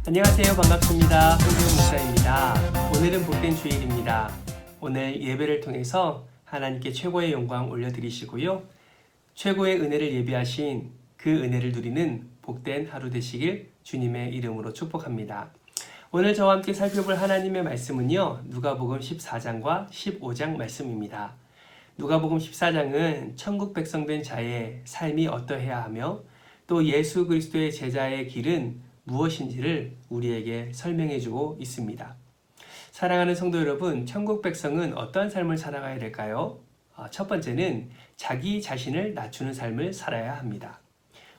안녕하세요. 반갑습니다. 홍기훈 목사입니다. 오늘은 복된 주일입니다. 오늘 예배를 통해서 하나님께 최고의 영광 올려드리시고요. 최고의 은혜를 예비하신 그 은혜를 누리는 복된 하루 되시길 주님의 이름으로 축복합니다. 오늘 저와 함께 살펴볼 하나님의 말씀은요. 누가복음 14장과 15장 말씀입니다. 누가복음 14장은 천국 백성 된 자의 삶이 어떠해야 하며 또 예수 그리스도의 제자의 길은 무엇인지를 우리에게 설명해주고 있습니다. 사랑하는 성도 여러분, 천국 백성은 어떠한 삶을 살아가야 될까요? 첫 번째는 자기 자신을 낮추는 삶을 살아야 합니다.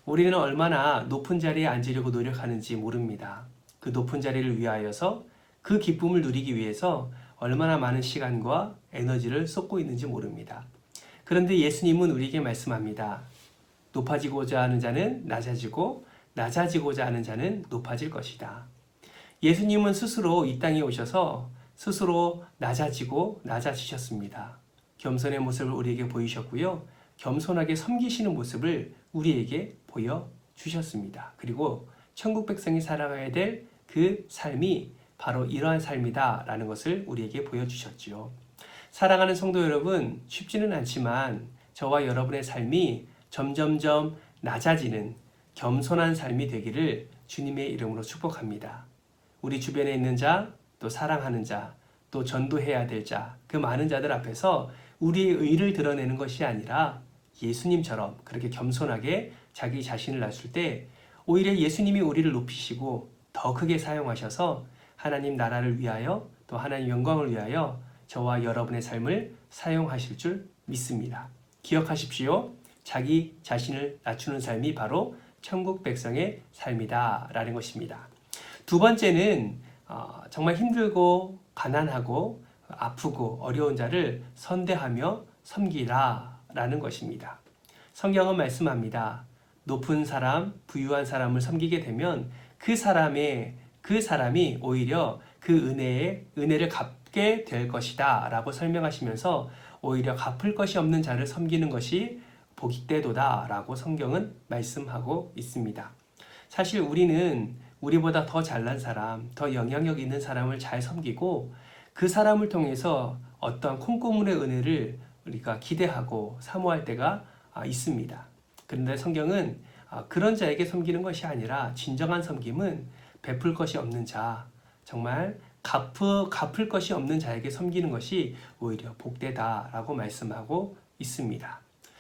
우리는 얼마나 높은 자리에 앉으려고 노력하는지 모릅니다. 그 높은 자리를 위하여서 그 기쁨을 누리기 위해서 얼마나 많은 시간과 에너지를 쏟고 있는지 모릅니다. 그런데 예수님은 우리에게 말씀합니다. 높아지고자 하는 자는 낮아지고 낮아지고자 하는 자는 높아질 것이다. 예수님은 스스로 이 땅에 오셔서 스스로 낮아지고 낮아지셨습니다. 겸손의 모습을 우리에게 보이셨고요. 겸손하게 섬기시는 모습을 우리에게 보여주셨습니다. 그리고 천국 백성이 살아가야 될 그 삶이 바로 이러한 삶이다 라는 것을 우리에게 보여주셨지요. 사랑하는 성도 여러분, 쉽지는 않지만 저와 여러분의 삶이 점점점 낮아지는 겸손한 삶이 되기를 주님의 이름으로 축복합니다. 우리 주변에 있는 자, 또 사랑하는 자, 또 전도해야 될 자, 그 많은 자들 앞에서 우리의 의를 드러내는 것이 아니라 예수님처럼 그렇게 겸손하게 자기 자신을 낮출 때 오히려 예수님이 우리를 높이시고 더 크게 사용하셔서 하나님 나라를 위하여 또 하나님 영광을 위하여 저와 여러분의 삶을 사용하실 줄 믿습니다. 기억하십시오. 자기 자신을 낮추는 삶이 바로 천국 백성의 삶이다 라는 것입니다. 두 번째는 정말 힘들고 가난하고 아프고 어려운 자를 선대하며 섬기라 라는 것입니다. 성경은 말씀합니다. 높은 사람, 부유한 사람을 섬기게 되면 그 사람이 오히려 그 은혜를 갚게 될 것이다 라고 설명하시면서 오히려 갚을 것이 없는 자를 섬기는 것이 복되도다 라고 성경은 말씀하고 있습니다. 사실 우리는 우리보다 더 잘난 사람, 더 영향력 있는 사람을 잘 섬기고 그 사람을 통해서 어떤 콩고물의 은혜를 우리가 기대하고 사모할 때가 있습니다. 그런데 성경은 그런 자에게 섬기는 것이 아니라 진정한 섬김은 베풀 것이 없는 자, 정말 갚을 것이 없는 자에게 섬기는 것이 오히려 복되다라고 말씀하고 있습니다.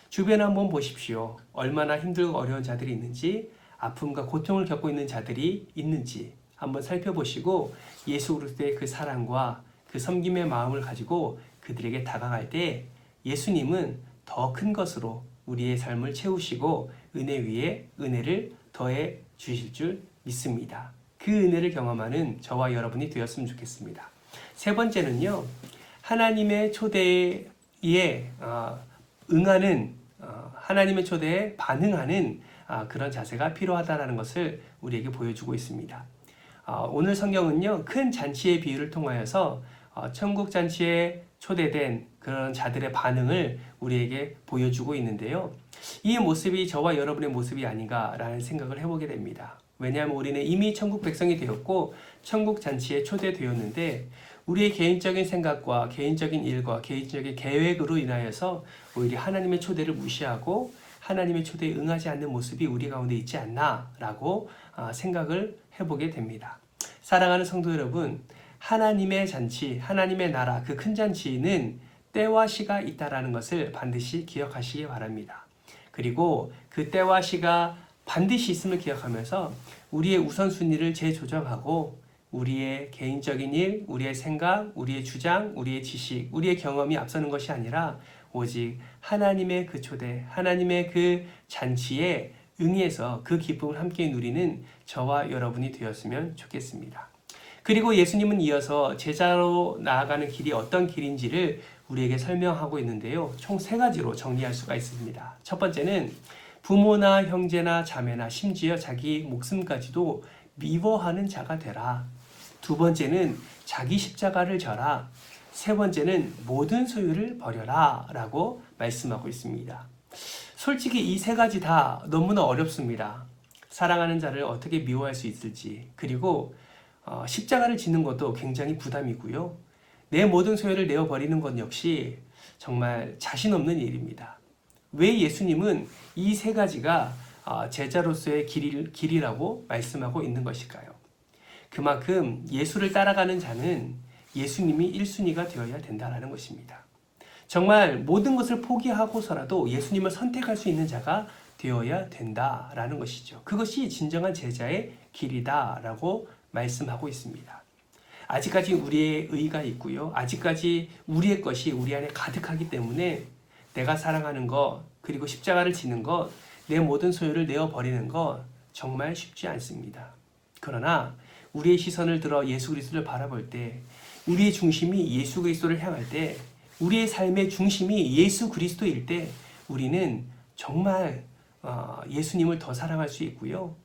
주변 한번 보십시오. 얼마나 힘들고 어려운 자들이 있는지, 아픔과 고통을 겪고 있는 자들이 있는지 한번 살펴보시고 예수 그리스도의 그 사랑과 그 섬김의 마음을 가지고 그들에게 다가갈 때 예수님은 더 큰 것으로 우리의 삶을 채우시고 은혜 위에 은혜를 더해 주실 줄 믿습니다. 그 은혜를 경험하는 저와 여러분이 되었으면 좋겠습니다. 세 번째는요. 하나님의 초대에 응하는 하나님의 초대에 반응하는 그런 자세가 필요하다는 것을 우리에게 보여주고 있습니다. 오늘 성경은요. 큰 잔치의 비유를 통하여서 천국 잔치에 초대된 그런 자들의 반응을 우리에게 보여주고 있는데요. 이 모습이 저와 여러분의 모습이 아닌가라는 생각을 해보게 됩니다. 왜냐하면 우리는 이미 천국 백성이 되었고 천국 잔치에 초대되었는데 우리의 개인적인 생각과 개인적인 일과 개인적인 계획으로 인하여서 오히려 하나님의 초대를 무시하고 하나님의 초대에 응하지 않는 모습이 우리 가운데 있지 않나라고 생각을 해보게 됩니다. 사랑하는 성도 여러분, 하나님의 잔치, 하나님의 나라, 그 큰 잔치는 때와 시가 있다라는 것을 반드시 기억하시기 바랍니다. 그리고 그 때와 시가 반드시 있음을 기억하면서 우리의 우선순위를 재조정하고 우리의 개인적인 일, 우리의 생각, 우리의 주장, 우리의 지식, 우리의 경험이 앞서는 것이 아니라 오직 하나님의 그 초대, 하나님의 그 잔치에 응해서 그 기쁨을 함께 누리는 저와 여러분이 되었으면 좋겠습니다. 그리고 예수님은 이어서 제자로 나아가는 길이 어떤 길인지를 우리에게 설명하고 있는데요. 총 3가지로 정리할 수가 있습니다. 첫 번째는 부모나 형제나 자매나 심지어 자기 목숨까지도 미워하는 자가 되라. 두 번째는 자기 십자가를 져라. 세 번째는 모든 소유를 버려라 라고 말씀하고 있습니다. 솔직히 이 3가지 다 너무나 어렵습니다. 사랑하는 자를 어떻게 미워할 수 있을지, 그리고 십자가를 지는 것도 굉장히 부담이고요. 내 모든 소유를 내어버리는 것 역시 정말 자신 없는 일입니다. 왜 예수님은 이 세 가지가 제자로서의 길이라고 말씀하고 있는 것일까요? 그만큼 예수를 따라가는 자는 예수님이 1순위가 되어야 된다는 것입니다. 정말 모든 것을 포기하고서라도 예수님을 선택할 수 있는 자가 되어야 된다라는 것이죠. 그것이 진정한 제자의 길이다라고 말씀하고 있습니다. 아직까지 우리의 의가 있고요. 아직까지 우리의 것이 우리 안에 가득하기 때문에 내가 사랑하는 것, 그리고 십자가를 지는 것, 내 모든 소유를 내어버리는 것 정말 쉽지 않습니다. 그러나 우리의 시선을 들어 예수 그리스도를 바라볼 때, 우리의 중심이 예수 그리스도를 향할 때, 우리의 삶의 중심이 예수 그리스도일 때 우리는 정말 예수님을 더 사랑할 수 있고요.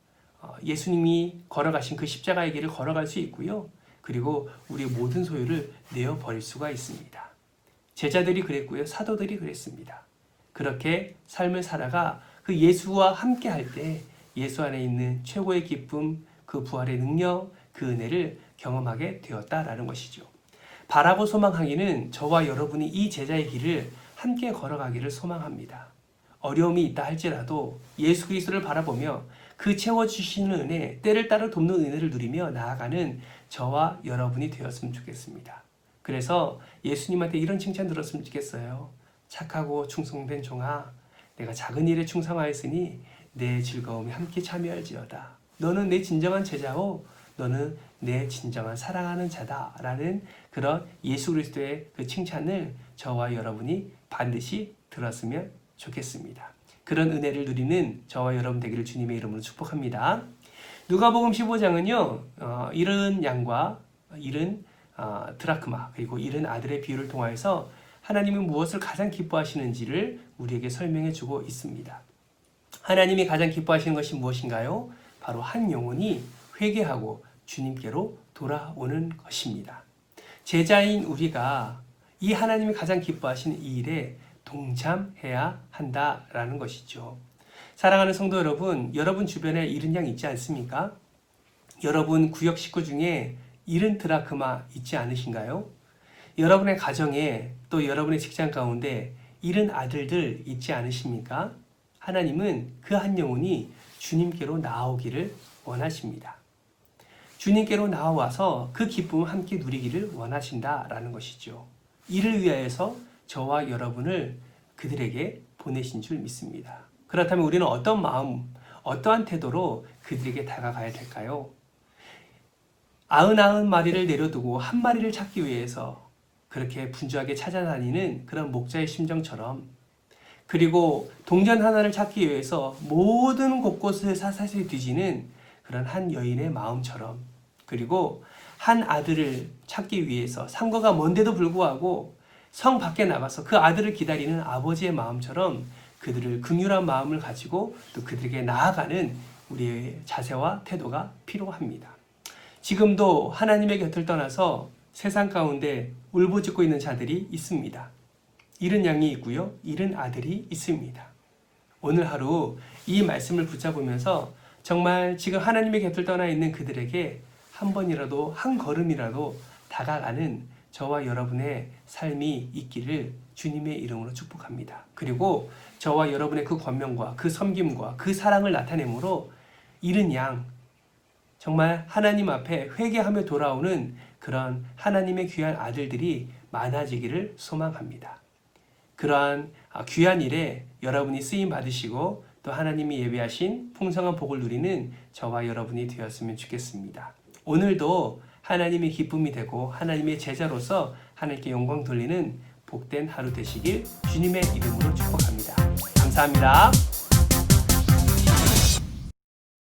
예수님이 걸어가신 그 십자가의 길을 걸어갈 수 있고요. 그리고 우리의 모든 소유를 내어버릴 수가 있습니다. 제자들이 그랬고요. 사도들이 그랬습니다. 그렇게 삶을 살아가 그 예수와 함께 할 때 예수 안에 있는 최고의 기쁨, 그 부활의 능력, 그 은혜를 경험하게 되었다라는 것이죠. 바라고 소망하기는 저와 여러분이 이 제자의 길을 함께 걸어가기를 소망합니다. 어려움이 있다 할지라도 예수 그리스도를 바라보며 그 채워주시는 은혜, 때를 따라 돕는 은혜를 누리며 나아가는 저와 여러분이 되었으면 좋겠습니다. 그래서 예수님한테 이런 칭찬 들었으면 좋겠어요. 착하고 충성된 종아, 내가 작은 일에 충성하였으니 내 즐거움에 함께 참여할지어다. 너는 내 진정한 제자오, 너는 내 진정한 사랑하는 자다 라는 그런 예수 그리스도의 그 칭찬을 저와 여러분이 반드시 들었으면 좋겠습니다. 그런 은혜를 누리는 저와 여러분 되기를 주님의 이름으로 축복합니다. 누가복음 15장은요, 잃은 양과 잃은 드라크마, 그리고 잃은 아들의 비유를 통하여서 하나님은 무엇을 가장 기뻐하시는지를 우리에게 설명해 주고 있습니다. 하나님이 가장 기뻐하시는 것이 무엇인가요? 바로 한 영혼이 회개하고 주님께로 돌아오는 것입니다. 제자인 우리가 이 하나님이 가장 기뻐하시는 이 일에 동참해야 한다라는 것이죠. 사랑하는 성도 여러분, 여러분 주변에 잃은 양 있지 않습니까? 여러분 구역 식구 중에 잃은 드라크마 있지 않으신가요? 여러분의 가정에 또 여러분의 직장 가운데 잃은 아들들 있지 않으십니까? 하나님은 그 한 영혼이 주님께로 나오기를 원하십니다. 주님께로 나와서 그 기쁨을 함께 누리기를 원하신다라는 것이죠. 이를 위하여서 저와 여러분을 그들에게 보내신 줄 믿습니다. 그렇다면 우리는 어떤 마음, 어떠한 태도로 그들에게 다가가야 될까요? 99마리를 내려두고 한 마리를 찾기 위해서 그렇게 분주하게 찾아다니는 그런 목자의 심정처럼, 그리고 동전 하나를 찾기 위해서 모든 곳곳을 사사시 뒤지는 그런 한 여인의 마음처럼, 그리고 한 아들을 찾기 위해서 상거가 먼데도 불구하고 성 밖에 나가서 그 아들을 기다리는 아버지의 마음처럼 그들을 긍휼한 마음을 가지고 또 그들에게 나아가는 우리의 자세와 태도가 필요합니다. 지금도 하나님의 곁을 떠나서 세상 가운데 울부짖고 있는 자들이 있습니다. 잃은 양이 있고요, 잃은 아들이 있습니다. 오늘 하루 이 말씀을 붙잡으면서 정말 지금 하나님의 곁을 떠나 있는 그들에게 한 번이라도, 한 걸음이라도 다가가는 저와 여러분의 삶이 있기를 주님의 이름으로 축복합니다. 그리고 저와 여러분의 그 권면과 그 섬김과 그 사랑을 나타내므로 잃은 양, 정말 하나님 앞에 회개하며 돌아오는 그런 하나님의 귀한 아들들이 많아지기를 소망합니다. 그러한 귀한 일에 여러분이 쓰임 받으시고 또 하나님이 예비하신 풍성한 복을 누리는 저와 여러분이 되었으면 좋겠습니다. 오늘도 하나님의 기쁨이 되고 하나님의 제자로서 하나님께 영광 돌리는 복된 하루 되시길 주님의 이름으로 축복합니다. 감사합니다.